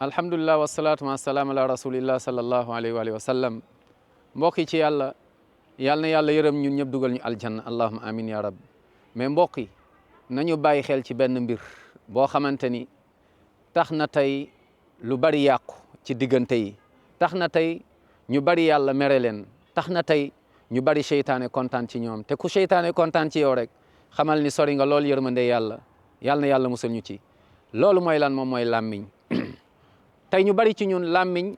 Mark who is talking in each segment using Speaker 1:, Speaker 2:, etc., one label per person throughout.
Speaker 1: alhamdulilah wasalaatu wasalaam ala rasulillah sallallahu alayhi wa sallam mbokk yi ci yàlla na yàlla yërëm ñun ñëpp dugal ñu aljanna allahuma amin ya rab mais mbokk yi nañu bàyyi xel ci benn mbir boo xamante ni tax na tey lu bari yàqu ci diggante yi tax na tey ñu bari yàlla mere leen tax na tey ñu bari seytaane kontaan ci ñoom te ku seytaane kontaan ci yow rek xamal ni sori nga loolu yërmande yàlla na yàlla musal ñu ci loolu mooy lan moom mooy làmmiñ tey ñu bari ci ñun làmmiñ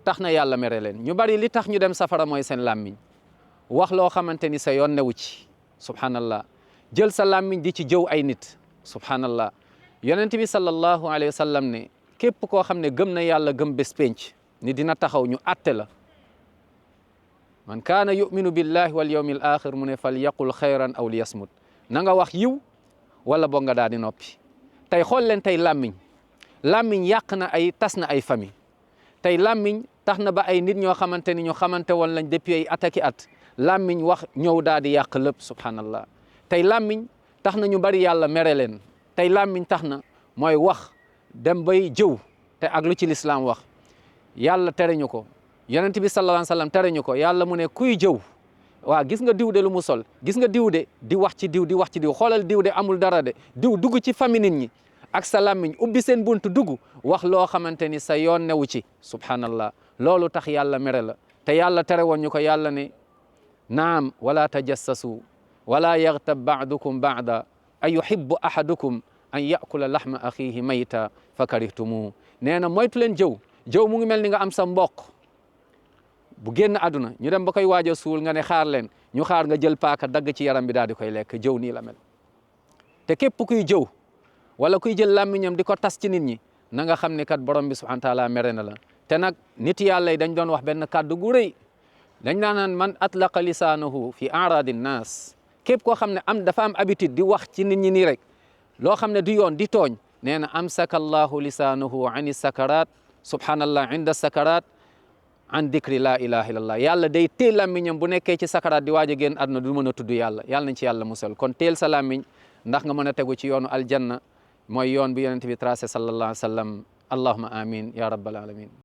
Speaker 1: tax na yàlla mere leen ñu bari li tax ñu dem safara mooy seen làmmiñ wax loo xamante ni sa yoon newu ci subhanallah jël sa làmmiñ di ci jëw ay nit subhanallah yonent bi sallallahu alayhi wa sallam ne képp koo xam ne gëm na yàlla gëm bés penc ni dina taxaw ñu atte la man kaana yuminu billahi wal yawmi al axir mu ne fal yaqul xayran aw liyasmut na nga wax yiw wala boog nga daal di noppi tey xool leen tey làmmiñ yàq na tas na ay famille tey làmmiñ tax na ba ay nit ñoo xamante ni ñu xamante woon lañ depuis ay ataki at làmmiñ wax ñëw daal di yàq lépp subhanallah tey làmmiñ tax na ñu bari yàlla mere leen tey làmmiñ tax na mooy wax dem bay jëw te ak lu ci lislaam wax yàlla tere ñu ko yonent bi sallallahu alayhi wa sallam tere ñu ko yàlla mu ne kuy jëw waa gis nga diw de lu mu sol gis nga diw de di wax ci diw xoolal diw de amul dara de diw dugg ci famille nit ñi ak sa làmmiñ ubbi seen buntu dugg wax loo xamante ni sa yoon newu ci subhanallah loolu tax yàlla mere la te yàlla tere woon ñu ko yàlla ne naam wala tajassasu wala yaghtab ba'dukum ba'da an yuhibbu ahadukum an yakula lahma axihi mayta fa karihtumuhu nee na moytu leen jëw mu ngi mel ni nga am sa mbokk bu génn àdduna ñu dem ba koy waaj a suul nga ne xaar leen ñu xaar nga jël paaka dagg ci yaram bi daal di koy lekk jëw nii la mel te képp kuy jëw wala kuy jël làmmiñam di ko tas ci nit ñi na nga xam ne kat borom bi subhanahu wa taala mere na la te nag nit yàlla yi dañ doon wax benn kàddu gu rëy dañ naan man atlaqa lisaanahu fi aradi nnaas képp koo xam ne dafa am habitude di wax ci nit ñi nii rek loo xam ne du yoon di tooñ nee na amsaka allahu lisaanahu ani sakarat subhanallah inda sakarat an dikri la ilaha illallah yàlla day teel làmmiñam bu nekkee ci sakaraat di waaj a génn àdduna du mën a tudd yàlla nañ ci yàlla musal kon teel sa làmmiñ ndax nga mën a tegu ci yoonu aljanna mooy yoon bi yonent bi tracé sallallahu alayhi wa sallam allahumma amin ya rabbal alamin